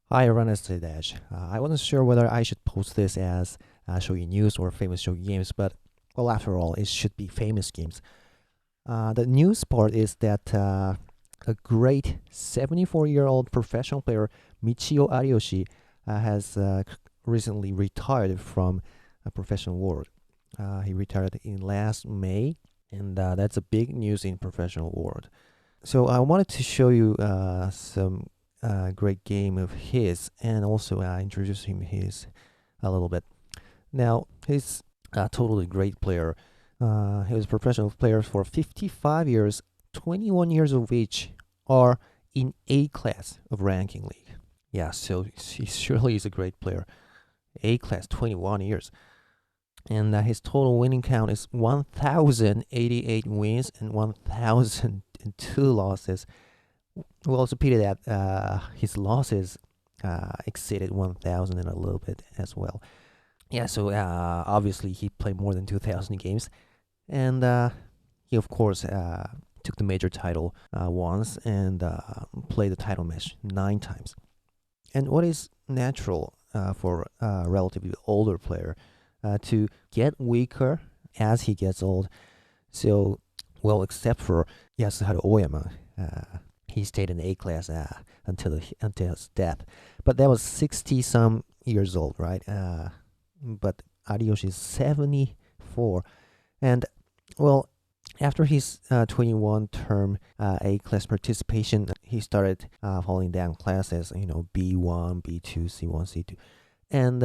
Hi, Runner's Dash. I wasn't sure whether I should post this as Shogi news or famous Shogi games, but well, after all, it should be famous games. The news part is that a great 74-year-old professional player, Michio Ariyoshi, has recently retired from a professional world. He retired in last May, and that's a big news in professional world. So I wanted to show you some great game of his, and also introduce him his a little bit. Now he's a totally great player. He was a professional player for 55 years. 21 years of which are in A class of ranking league. Yeah, so he surely is a great player. A class, 21 years. And his total winning count is 1,088 wins and 1,002 losses. Well, it's a pity that his losses exceeded 1,000 and a little bit as well. Yeah, so obviously he played more than 2,000 games, and he of course took the major title once and played the title match 9 times. And what is natural for a relatively older player to get weaker as he gets old. So, well, except for Yasuharu Oyama, he stayed in A class until his death. But that was 60 some years old, right? But Ariyoshi is 74. And, well, after his 21 term A class participation, he started falling down classes, B1, B2, C1, C2. And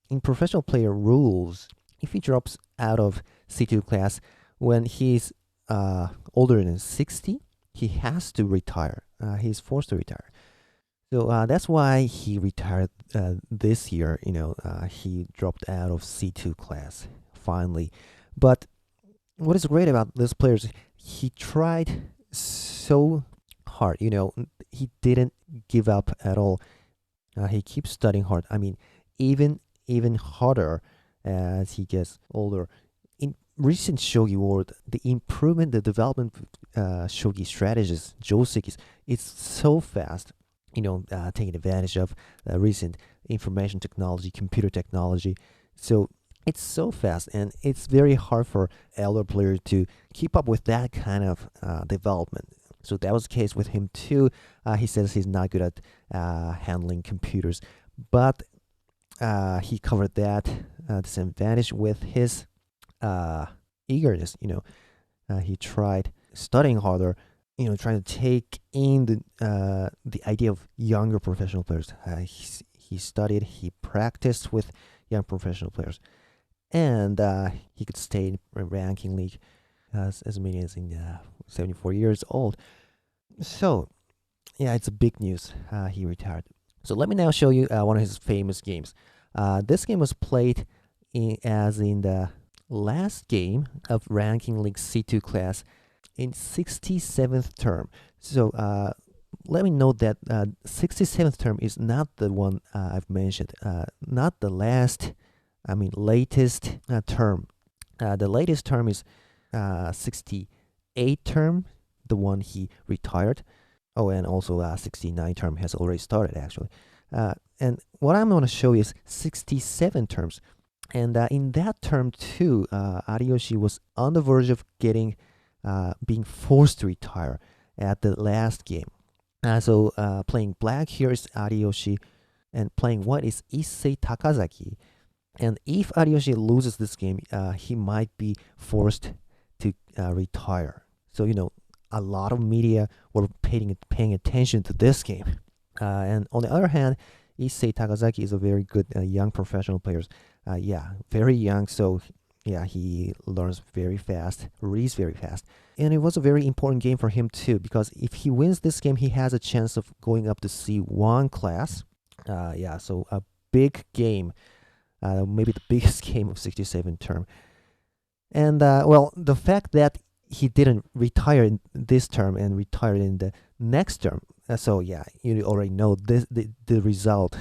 in professional player rules, if he drops out of C2 class when he's older than 60, he has to retire. He's forced to retire. So that's why he retired this year. He dropped out of C2 class finally. But what is great about this player is he tried so hard. He didn't give up at all. He keeps studying hard. I mean, even harder as he gets older. In recent Shogi world, the improvement, the development Shogi strategies, Joseki, it's so fast. Taking advantage of recent information technology, computer technology. So it's so fast, and it's very hard for elder players to keep up with that kind of development. So that was the case with him too. He says he's not good at handling computers, but he covered that disadvantage with his eagerness. He tried studying harder. Trying to take in the idea of younger professional players. He studied, he practiced with young professional players, and he could stay in ranking league as many as in 74 years old. So, yeah, it's a big news. He retired. So let me now show you one of his famous games. This game was played as in the last game of ranking league C2 class in 67th term. So let me note that 67th term is not the one I've mentioned, not the last, latest term. The latest term is 68 term, the one he retired. Oh, and also 69 term has already started, actually. And what I'm going to show you is 67 terms. And in that term, too, Ariyoshi was on the verge of being forced to retire at the last game. So playing black here is Ariyoshi, and playing white is Issei Takazaki. And if Ariyoshi loses this game, he might be forced to retire. So, a lot of media were paying attention to this game. And on the other hand, Issei Takazaki is a very good young professional player. Very young, so yeah, he learns very fast, reads very fast. And it was a very important game for him too, because if he wins this game, he has a chance of going up to C1 class. So a big game, maybe the biggest game of 67 term. And the fact that he didn't retire in this term and retired in the next term. So yeah, you already know the result.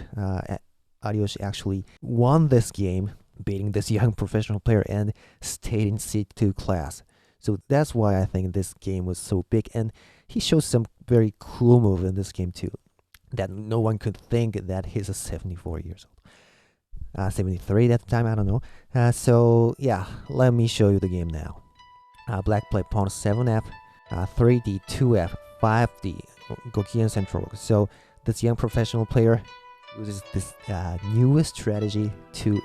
Ariyoshi actually won this game, beating this young professional player, and stayed in C2 class. So that's why I think this game was so big. And he shows some very cool move in this game too. that no one could think that he's a 74 years old. 73 at the time, I don't know. So yeah, let me show you the game now. Black play pawn 7f, 3d, 2f, 5d, Gokian central. So this young professional player uses this newest strategy to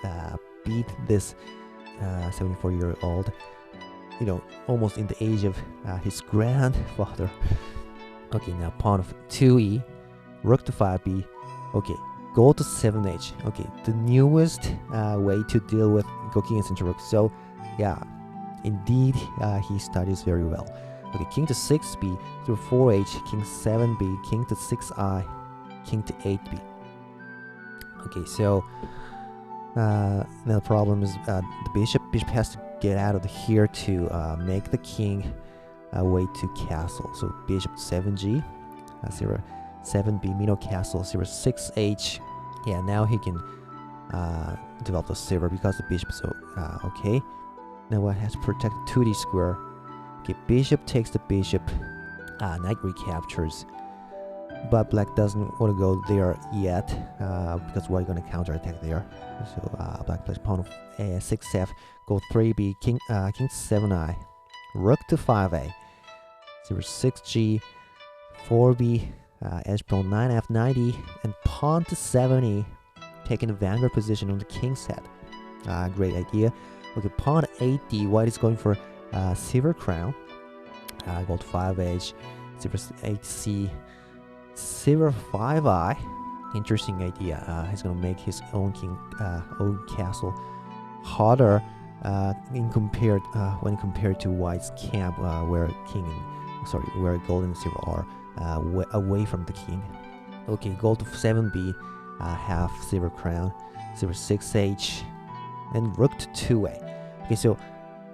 beat this 74-year-old, almost in the age of his grandfather. Okay, now pawn of 2e, rook to 5b. Okay, go to 7h. Okay, the newest way to deal with Gokian central rook. So yeah, indeed, he studies very well. Okay, king to 6b, through 4h, king 7b, king to 6i, king to 8b. Okay, so now the problem is the bishop has to get out of here to make the king way to castle. So bishop 7g, 7b, middle castle, 6h. Yeah, now he can develop the silver because the bishop. So okay, now white has to protect the 2d square. Okay, bishop takes the bishop, knight recaptures, but black doesn't want to go there yet because white going to counterattack there. So black plays pawn of 6f, go 3b, king 7i, rook to 5a, 6g, 4b, edge pawn 9f, 9d, and pawn to 7e, taking the vanguard position on the king's head. Great idea. Okay, pawn 8d, white is going for silver crown. Go to 5h, silver 8c, silver 5i. Interesting idea. He's gonna make his own own castle harder when compared to white's camp, where gold and silver are away from the king. Okay, go to 7b, half silver crown, silver 6h, and rook to 2a. Okay, so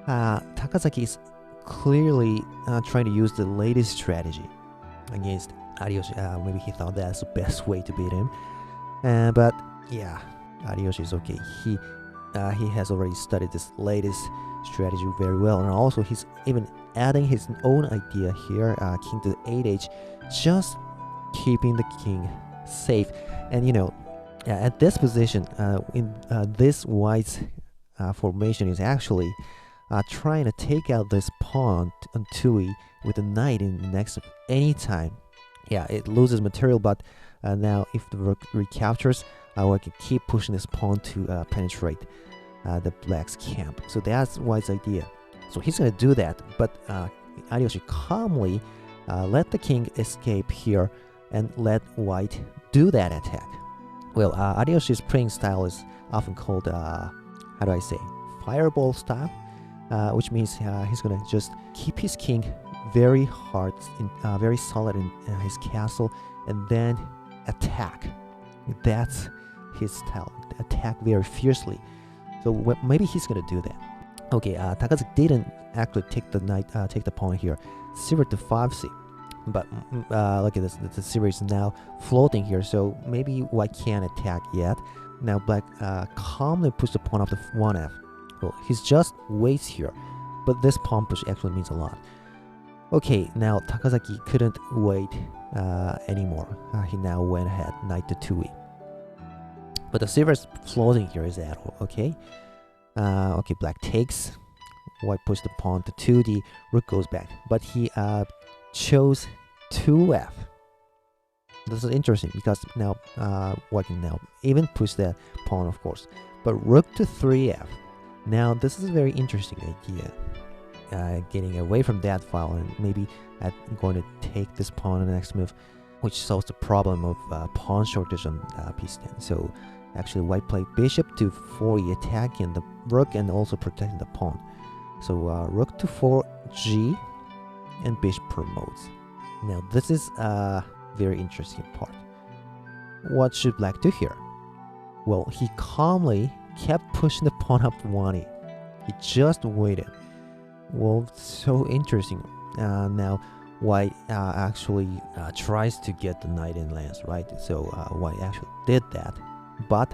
Takazaki is clearly trying to use the latest strategy against Ariyoshi. Maybe he thought that's the best way to beat him. But yeah, Ariyoshi is okay. He has already studied this latest strategy very well, and also he's even adding his own idea here. King to 8h, just keeping the king safe. And at this position, in this white's formation is actually trying to take out this pawn on 2e with the knight in the next any time. Yeah, it loses material, but now if the rook recaptures, I can keep pushing this pawn to penetrate the black's camp. So that's white's idea. So he's going to do that, but Ariyoshi calmly let the king escape here and let white do that attack. Well, Ariyoshi's playing style is often called, fireball style, which means he's going to just keep his king very hard, very solid in his castle, and then attack. That's his style. Attack very fiercely. So maybe he's going to do that. Okay, Takazaki didn't actually take the pawn here. Silver to 5c. But look at this. The silver is now floating here, so maybe white can't attack yet. Now black calmly pushes the pawn up to 1f. Well, he's just waits here, but this pawn push actually means a lot. Okay, now Takazaki couldn't wait anymore. He now went ahead, knight to 2e. But the silver is floating here, is that okay? Okay, black takes. White pushes the pawn to 2d. Rook goes back, but he chose 2f. This is interesting because now white can now even push that pawn, of course. But rook to 3f. Now this is a very interesting idea. Getting away from that file and maybe going to take this pawn in the next move, which solves the problem of pawn shortage on p10. So actually white played bishop to 4e, attacking the rook and also protecting the pawn. So rook to 4g and bishop promotes. Now this is a very interesting part. What should black do here? Well, he calmly kept pushing the pawn up 1e. He just waited. Well, so interesting. Now white actually tries to get the knight in lands, right? So white actually did that, but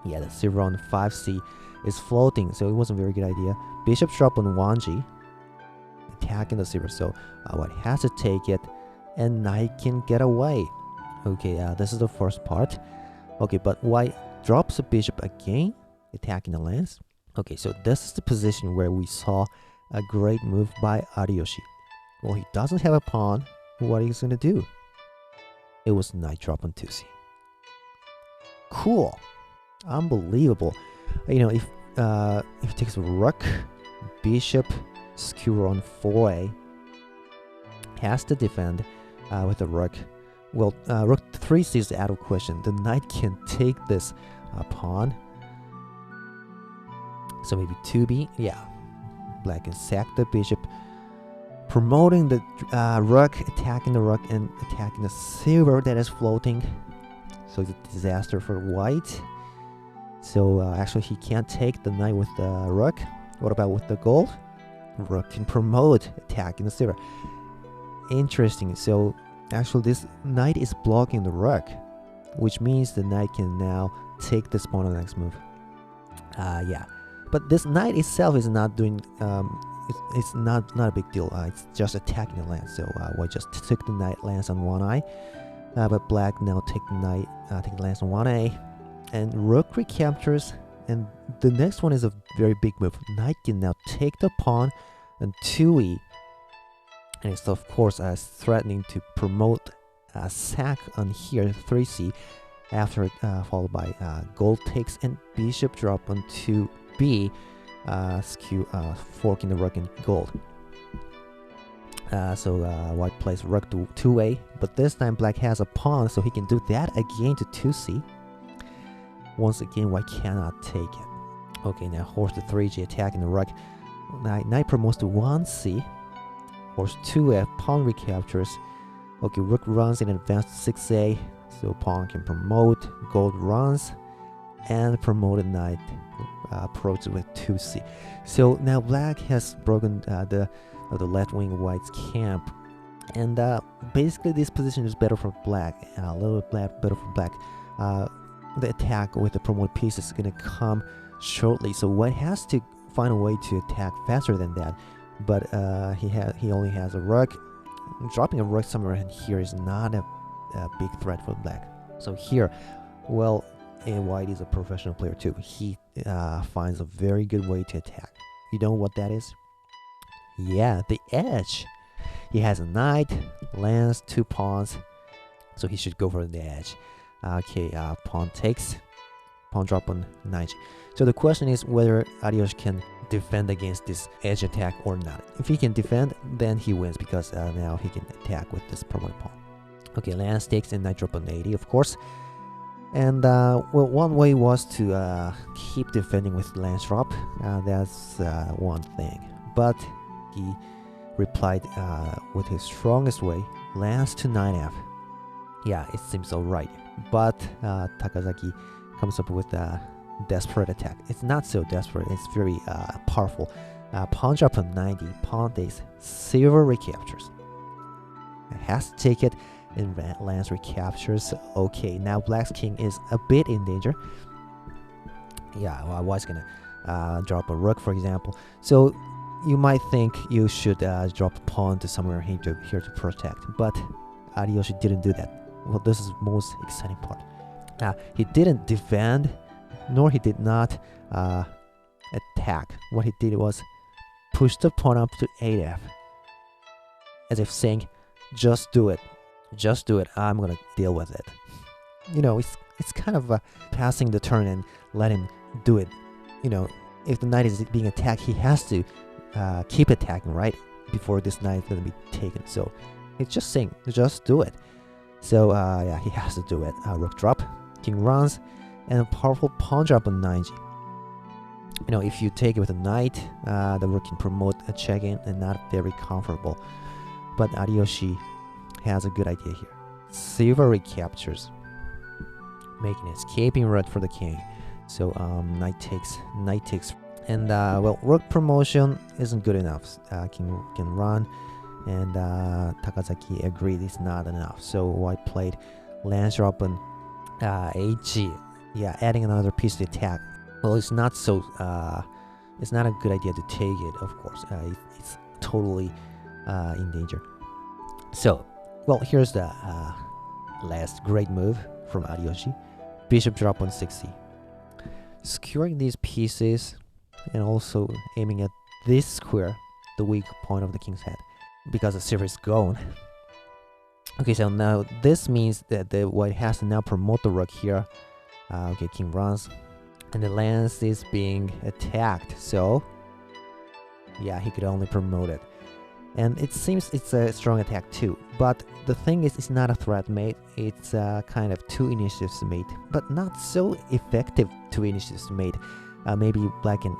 yeah, the silver on 5c is floating, so it wasn't a very good idea. Bishop drop on 1g, attacking the silver, so white has to take it, and knight can get away. Okay, this is the first part. Okay, but white drops a bishop again, attacking the lance. Okay, so this is the position where we saw a great move by Ariyoshi. Well, he doesn't have a pawn. What is he gonna do? It was knight drop on 2c. Cool, unbelievable. You know, if he takes a rook, bishop, skewer on 4a, has to defend with a rook. Well, rook 3c is out of question. The knight can take this pawn. So maybe 2b. Yeah, black can sack the bishop, promoting the rook, attacking the rook, and attacking the silver that is floating. So it's a disaster for white. So actually he can't take the knight with the rook. What about with the gold? Rook can promote, attacking the silver. Interesting. So actually this knight is blocking the rook, which means the knight can now take this pawn on the next move. Yeah, but this knight itself is not doing it's not a big deal. It's just attacking the lance. So white just took the knight lance on 1i, but black now take the knight take the lance on 1a, and rook recaptures. And the next one is a very big move. Knight can now take the pawn on 2e, and it's of course threatening to promote a sack on here 3c, after followed by gold takes and bishop drop on 2b, forking the rook in gold. So white plays rook to 2a, but this time black has a pawn, so he can do that again to 2c. Once again, white cannot take it. Okay, now horse to 3g, attacking the rook. Knight promotes to 1c. Horse 2f, pawn recaptures. Okay, rook runs in advance to 6a, so pawn can promote. Gold runs, and promoted knight approaches with 2c. So now black has broken the left wing of white's camp, and basically this position is better for black. A little bit better for black. The attack with the promoted piece is going to come shortly, so white has to find a way to attack faster than that. But he only has a rook. Dropping a rook somewhere in here is not a big threat for black. So here, well, white is a professional player too. He finds a very good way to attack. You know what that is? Yeah, the edge. He has a knight, lance, 2 pawns, so he should go for the edge. Okay, pawn takes, pawn drop on knight. So the question is whether Ariyoshi can defend against this edge attack or not. If he can defend, then he wins, because now he can attack with this promoted pawn. Okay, lance takes and knight drop on 80, of course. And well, one way was to keep defending with lance drop. That's one thing. But he replied with his strongest way, lance to 9f. Yeah, it seems alright. But Takazaki comes up with a desperate attack. It's not so desperate, it's very powerful. Pawn drop on 90, pawn takes, silver recaptures. It has to take it, and lance recaptures. Okay, now black's king is a bit in danger. Yeah, well, white's gonna drop a rook, for example. So you might think you should drop a pawn to somewhere here to protect, but Ariyoshi didn't do that. Well, this is the most exciting part. He didn't defend, nor he did not attack. What he did was push the pawn up to 8f, as if saying, just do it. Just do it. I'm gonna deal with it. You know, it's kind of passing the turn and let him do it. You know, if the knight is being attacked, he has to keep attacking, right? Before this knight is gonna be taken. So it's just saying, just do it. So yeah, he has to do it. Rook drop, king runs, and a powerful pawn drop on 9g. You know, if you take it with a knight, the rook can promote a check-in and not very comfortable. But Ariyoshi has a good idea here. Silver recaptures, making an escaping route for the king. So knight takes, and well, rook promotion isn't good enough. King can run, and Takazaki agreed it's not enough. So white played lance drop on 8g. Yeah, adding another piece to attack. Well, it's not so. It's not a good idea to take it. Of course, it's totally in danger. So, well, here's the Last great move from Ariyoshi. Bishop drop on 6c. Securing these pieces and also aiming at this square, the weak point of the king's head, because the silver is gone. Okay, so now this means that the white has to now promote the rook here. Okay, king runs, and the lance is being attacked, so yeah, he could only promote it. And it seems it's a strong attack too, but the thing is, it's not a threat mate, it's kind of two initiatives mate, but not so effective two initiatives mate. Maybe black can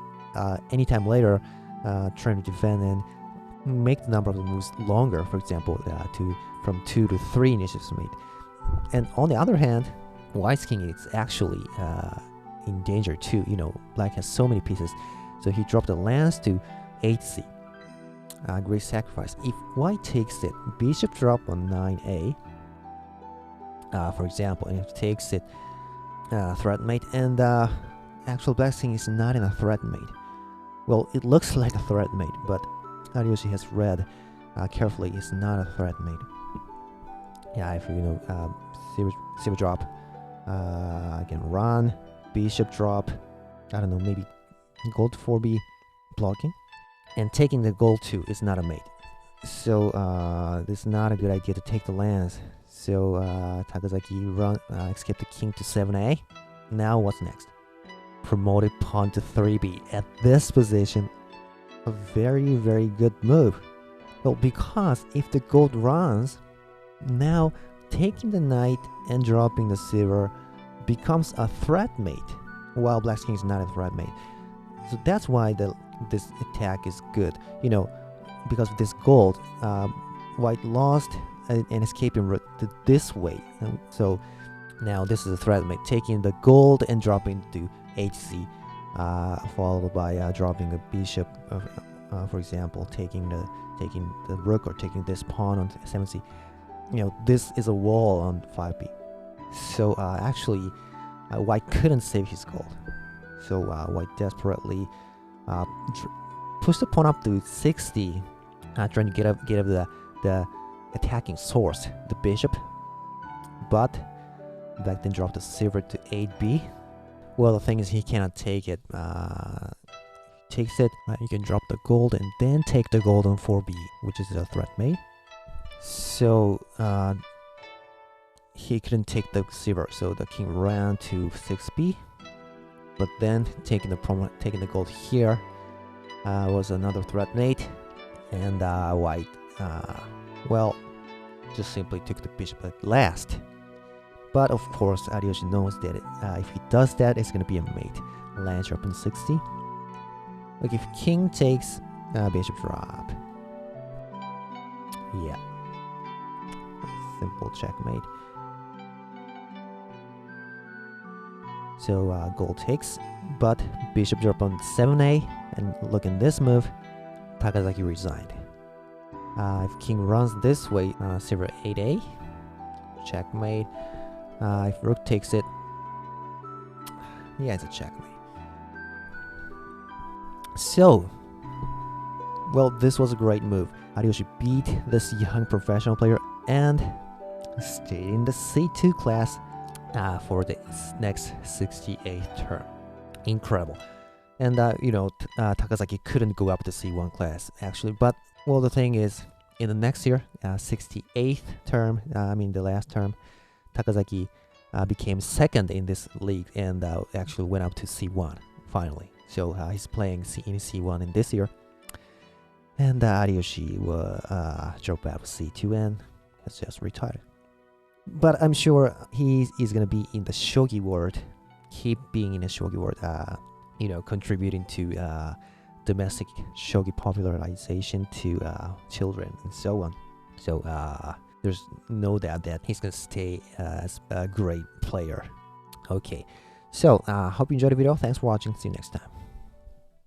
anytime later try to defend and make the number of the moves longer, for example, from 2 to 3 initiatives mate. And on the other hand, white's king is actually in danger too. You know, black has so many pieces, so he dropped the lance to 8c. Great sacrifice. If white takes it, bishop drop on 9a, for example, and if takes it, threat mate, and actual black's king is not in a threat mate. Well, it looks like a threat mate, but Ariyoshi has read carefully, it's not a threat mate. Yeah, if you know, silver drop, I can run, bishop drop, I don't know, maybe gold 4b blocking, and taking the gold 2 is not a mate. So this is not a good idea to take the lance. So Takazaki escape the king to 7a. Now what's next? Promoted pawn to 3b. At this position, a very, very good move. Well, because if the gold runs, now taking the knight and dropping the silver becomes a threat mate, while black's king is not a threat mate. So that's why this attack is good. You know, because of this gold, white lost an escaping route to this way. So now this is a threat mate, taking the gold and dropping to 8c, followed by dropping a bishop, for example, taking the rook or taking this pawn on 7c. You know, this is a wall on 5b. So actually, white couldn't save his gold. So white desperately pushed the pawn up to 60, trying to get up the attacking source, the bishop. But black then dropped the silver to 8b. Well, the thing is, he cannot take it. Takes it, you can drop the gold and then take the gold on 4b, which is a threat mate. So he couldn't take the silver, so the king ran to 6b. But then taking the gold here was another threat mate, and white, well, just simply took the bishop at last. But of course, Ariyoshi knows that if he does that, it's going to be a mate. Lance up in 60. Like if king takes bishop drop. Yeah. Simple checkmate. So gold takes, but bishop drop on 7a, and look in this move, Takazaki resigned. If king runs this way, silver 8a, checkmate. If rook takes it, yeah, it's a checkmate. So, well, this was a great move. Ariyoshi beat this young professional player and stayed in the C2 class for the next 68th term. Incredible. And you know, Takazaki couldn't go up to C1 class actually, but well, the thing is, in the next year, 68th term, I mean the last term, Takazaki became second in this league and actually went up to C1 finally. So he's playing in C1 in this year, and Ariyoshi will drop out of C2 and has just retired. But I'm sure he is going to be in the Shogi world, keep being in the Shogi world, you know, contributing to domestic Shogi popularization to children and so on. So there's no doubt that he's going to stay as a great player. Okay, so hope you enjoyed the video. Thanks for watching. See you next time.